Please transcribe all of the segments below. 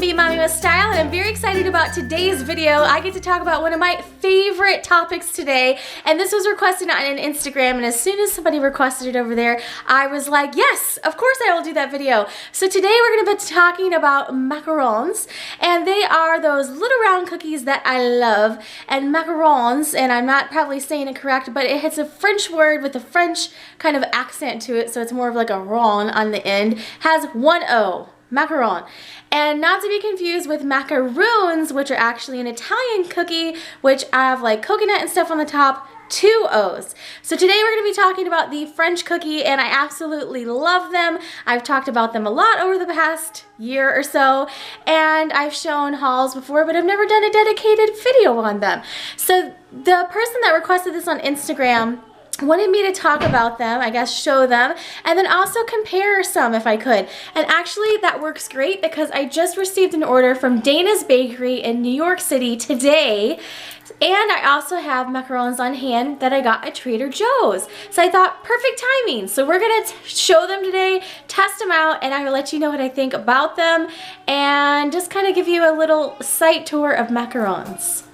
Be Mommy with Style, and I'm very excited about today's video. I get to talk about one of my favorite topics today, and this was requested on Instagram, and as soon as somebody requested it over there, I was like, yes, of course I will do that video. So today we're going to be talking about macarons, and they are those little round cookies that I love, and macarons, and I'm not probably saying it correct, but it's a French word with a French kind of accent to it, so it's more of like a ron on the end, has one O. Macaron. And not to be confused with macarons, which are actually an Italian cookie, which have like coconut and stuff on the top, two O's. So today we're going to be talking about the French cookie, and I absolutely love them. I've talked about them a lot over the past year or so, and I've shown hauls before, but I've never done a dedicated video on them. So the person that requested this on Instagram wanted me to talk about them, I guess show them, and then also compare some if I could. And actually that works great because I just received an order from Dana's Bakery in New York City today, and I also have macarons on hand that I got at Trader Joe's. So I thought, perfect timing. So we're gonna show them today, test them out, and I will let you know what I think about them and just kind of give you a little site tour of macarons.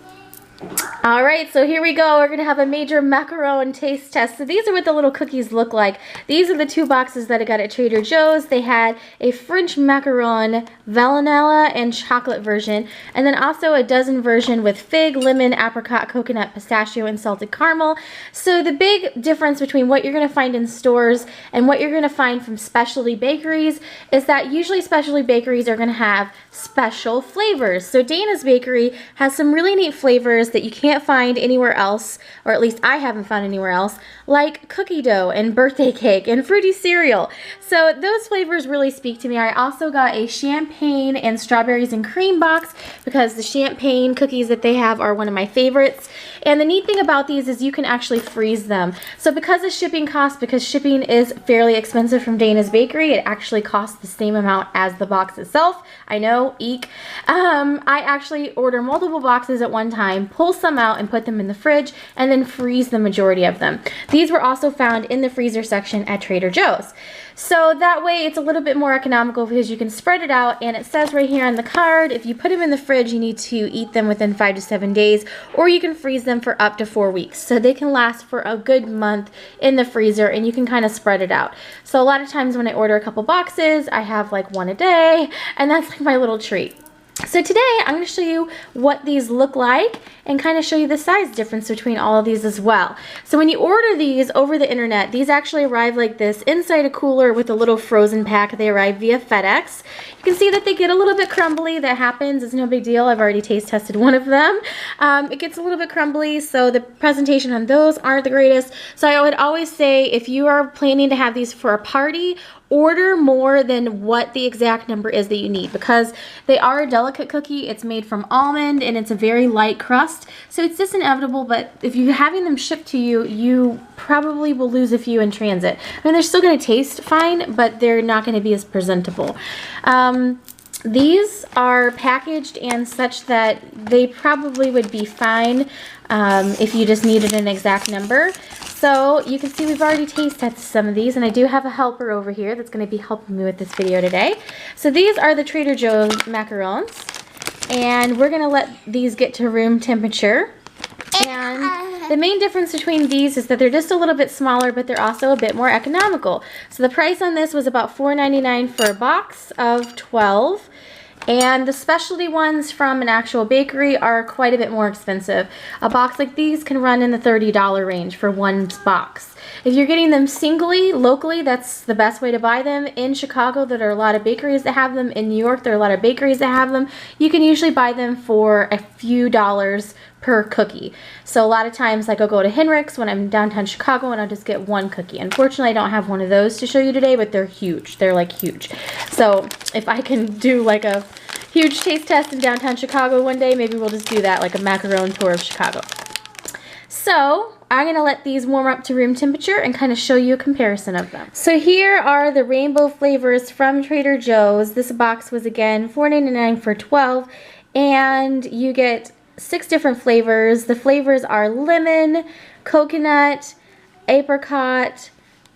Alright, so here we go. We're going to have a major macaron taste test. So these are what the little cookies look like. These are the two boxes that I got at Trader Joe's. They had a French macaron, vanilla, and chocolate version, and then also a dozen version with fig, lemon, apricot, coconut, pistachio, and salted caramel. So the big difference between what you're going to find in stores and what you're going to find from specialty bakeries is that usually specialty bakeries are going to have special flavors. So Dana's Bakery has some really neat flavors that you can't find anywhere else, or at least I haven't found anywhere else, like cookie dough and birthday cake and fruity cereal. So those flavors really speak to me. I also got a champagne and strawberries and cream box because the champagne cookies that they have are one of my favorites. And the neat thing about these is you can actually freeze them. So because of shipping costs, because shipping is fairly expensive from Dana's Bakery, it actually costs the same amount as the box itself. I know, eek. I actually order multiple boxes at one time, pull some out and put them in the fridge, and then freeze the majority of them. These were also found in the freezer section at Trader Joe's. So that way it's a little bit more economical because you can spread it out, and it says right here on the card, if you put them in the fridge, you need to eat them within 5 to 7 days, or you can freeze them for up to 4 weeks. So they can last for a good month in the freezer, and you can kind of spread it out. So a lot of times when I order a couple boxes, I have like one a day, and that's like my little treat. So today I'm going to show you what these look like and kind of show you the size difference between all of these as well. So when you order these over the internet, these actually arrive like this inside a cooler with a little frozen pack. They arrive via FedEx. You can see that they get a little bit crumbly. That happens. It's no big deal. I've already taste tested one of them. It gets a little bit crumbly, so the presentation on those aren't the greatest. So I would always say if you are planning to have these for a party, order more than what the exact number is that you need, because they are a delicate cookie. It's made from almond and it's a very light crust, so it's just inevitable. But if you're having them shipped to you, you probably will lose a few in transit. I mean, they're still going to taste fine, but they're not going to be as presentable. These are packaged and such that they probably would be fine if you just needed an exact number. So you can see we've already taste tested some of these, and I do have a helper over here that's going to be helping me with this video today. So these are the Trader Joe's macarons, and we're going to let these get to room temperature. And the main difference between these is that they're just a little bit smaller, but they're also a bit more economical. So the price on this was about $4.99 for a box of 12. And the specialty ones from an actual bakery are quite a bit more expensive. A box like these can run in the $30 range for one box. If you're getting them singly, locally, that's the best way to buy them. In Chicago, there are a lot of bakeries that have them. In New York, there are a lot of bakeries that have them. You can usually buy them for a few dollars per cookie. So a lot of times like I'll go to Henrik's when I'm downtown Chicago and I'll just get one cookie. Unfortunately, I don't have one of those to show you today, but they're huge. They're like huge. So if I can do like a huge taste test in downtown Chicago one day, maybe we'll just do that, like a macaron tour of Chicago. So I'm going to let these warm up to room temperature and kind of show you a comparison of them. So here are the rainbow flavors from Trader Joe's. This box was again $4.99 for 12, and you get 6 different flavors. The flavors are lemon, coconut, apricot,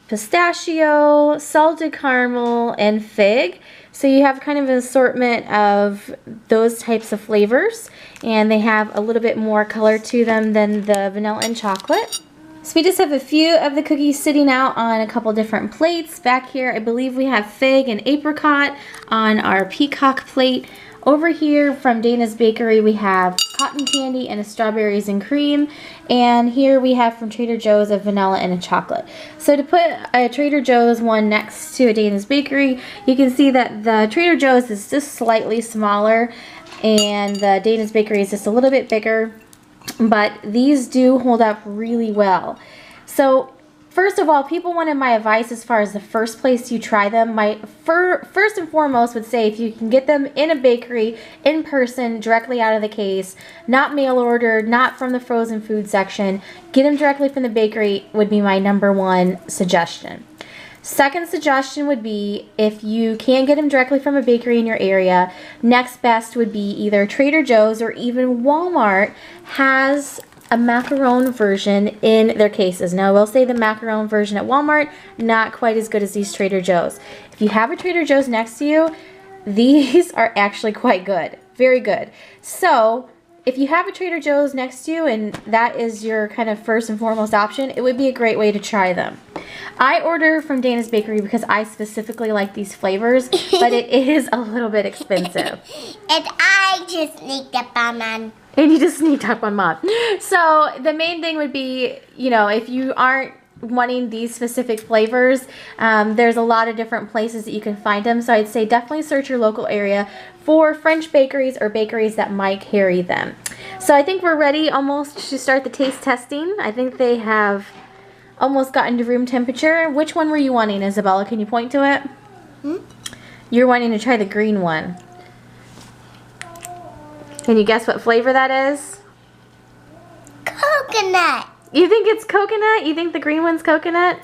pistachio, salted caramel, and fig. So you have kind of an assortment of those types of flavors, and they have a little bit more color to them than the vanilla and chocolate. So we just have a few of the cookies sitting out on a couple different plates. Back here, I believe we have fig and apricot on our peacock plate. Over here from Dana's Bakery, we have cotton candy and a strawberries and cream. And here we have from Trader Joe's a vanilla and a chocolate. So to put a Trader Joe's one next to a Dana's Bakery, you can see that the Trader Joe's is just slightly smaller and the Dana's Bakery is just a little bit bigger. But these do hold up really well. So first of all, people wanted my advice as far as the first place you try them. My first and foremost would say if you can get them in a bakery, in person, directly out of the case, not mail ordered, not from the frozen food section, get them directly from the bakery would be my #1 suggestion. Second suggestion would be if you can't get them directly from a bakery in your area, next best would be either Trader Joe's or even Walmart has a macaron version in their cases. Now I will say the macaron version at Walmart, not quite as good as these Trader Joe's. If you have a Trader Joe's next to you, these are actually quite good. Very good. So if you have a Trader Joe's next to you and that is your kind of first and foremost option, it would be a great way to try them. I order from Dana's Bakery because I specifically like these flavors, but it is a little bit expensive. And I just sneaked up on Mom. And you just sneaked up on Mom. So the main thing would be, you know, if you aren't wanting these specific flavors, there's a lot of different places that you can find them. So I'd say definitely search your local area for French bakeries or bakeries that might carry them. So I think we're ready almost to start the taste testing. I think they have almost gotten to room temperature. Which one were you wanting, Isabella? Can you point to it? You're wanting to try the green one. Can you guess what flavor that is? Coconut. You think it's coconut? You think the green one's coconut?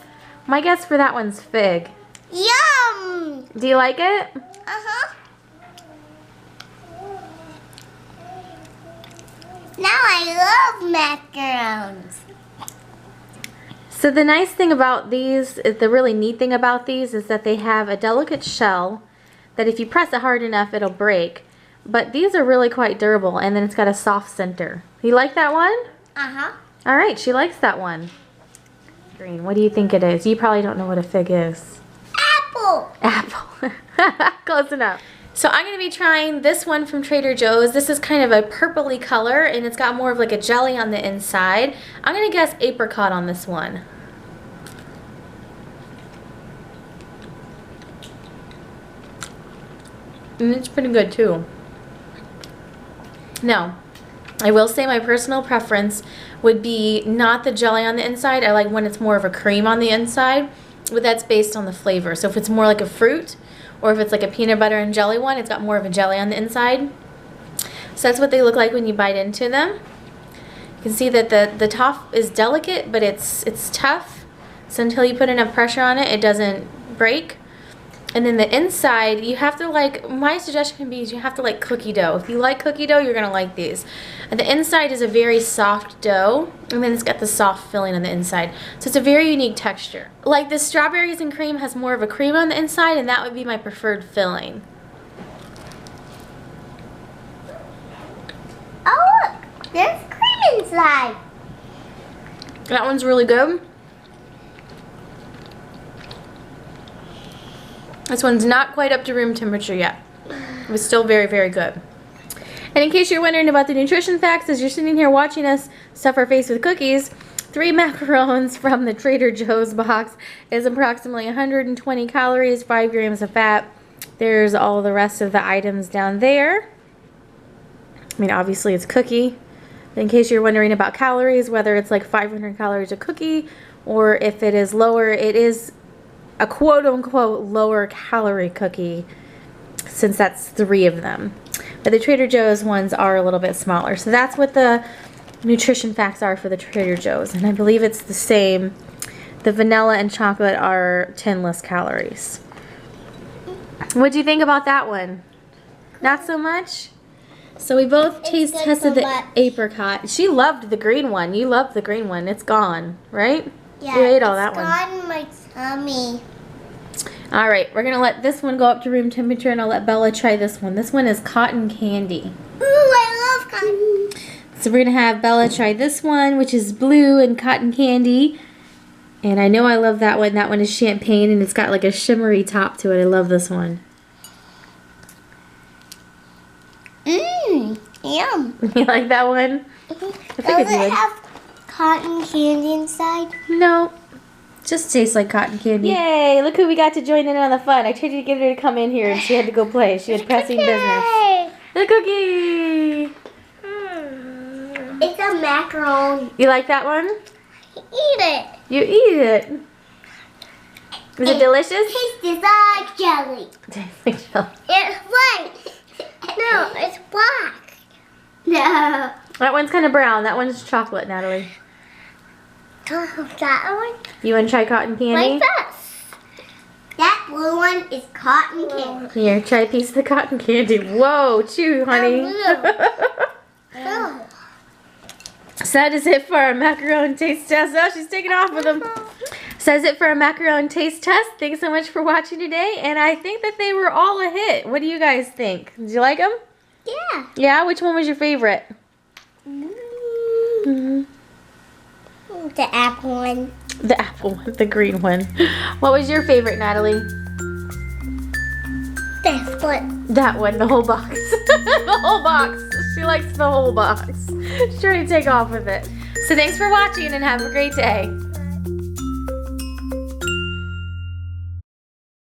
My guess for that one's fig. Yum! Do you like it? Uh-huh. Now I love macarons. So the nice thing about these, the really neat thing about these is that they have a delicate shell that if you press it hard enough it'll break. But these are really quite durable, and then it's got a soft center. You like that one? Uh-huh. All right, she likes that one. Green, what do you think it is? You probably don't know what a fig is. Apple. Apple. Close enough. So I'm going to be trying this one from Trader Joe's. This is kind of a purpley color, and it's got more of like a jelly on the inside. I'm going to guess apricot on this one. And it's pretty good too. Now, I will say my personal preference would be not the jelly on the inside. I like when it's more of a cream on the inside, but that's based on the flavor. So if it's more like a fruit, or if it's like a peanut butter and jelly one, it's got more of a jelly on the inside. So that's what they look like when you bite into them. You can see that the top is delicate, but it's tough. So until you put enough pressure on it, it doesn't break. And then the inside, you have to like, my suggestion can be is you have to like cookie dough. If you like cookie dough, you're gonna like these. And the inside is a very soft dough, and then it's got the soft filling on the inside. So it's a very unique texture. Like the strawberries and cream has more of a cream on the inside, and that would be my preferred filling. Oh look, there's cream inside. That one's really good. This one's not quite up to room temperature yet. It's still very, very good. And in case you're wondering about the nutrition facts, as you're sitting here watching us stuff our face with cookies, 3 macarons from the Trader Joe's box is approximately 120 calories, 5 grams of fat. There's all the rest of the items down there. I mean, obviously it's cookie. In case you're wondering about calories, whether it's like 500 calories a cookie or if it is lower, it is a quote-unquote lower calorie cookie, since that's 3 of them. But the Trader Joe's ones are a little bit smaller. So that's what the nutrition facts are for the Trader Joe's. And I believe it's the same. The vanilla and chocolate are 10 less calories. What do you think about that one? Not so much? So we both taste tested the apricot. She loved the green one. You loved the green one. It's gone, right? Yeah, you ate all that one. It's gone. Me. All right, we're gonna let this one go up to room temperature, and I'll let Bella try this one. This one is cotton candy. Ooh, I love cotton. So we're gonna have Bella try this one, which is blue and cotton candy. And I know I love that one. That one is champagne, and it's got like a shimmery top to it. I love this one. Mmm, yum. You like that one? I Does figured you it would. have cotton candy inside? No, just tastes like cotton candy. Yay, look who we got to join in on the fun. I tried to get her to come in here, and she had to go play. She had pressing business. The cookie! It's a macaron. You like that one? Eat it. You eat it. Is it delicious? Tastes like jelly. Tastes like jelly. It's white. No, it's black. No. That one's kind of brown. That one's chocolate, Natalie. Oh, that one? You want to try cotton candy? Like this. That blue one is cotton candy. Here, try a piece of the cotton candy. Whoa, chew, honey. Oh. So that is it for our macaron taste test. Oh, she's taking off with them. So that's it for our macaron taste test. Thanks so much for watching today. And I think that they were all a hit. What do you guys think? Did you like them? Yeah. Yeah? Which one was your favorite? The apple one. The apple one, the green one. What was your favorite, Natalie? This one. That one, the whole box. The whole box. She likes the whole box. She's trying to take off with it. So thanks for watching and have a great day.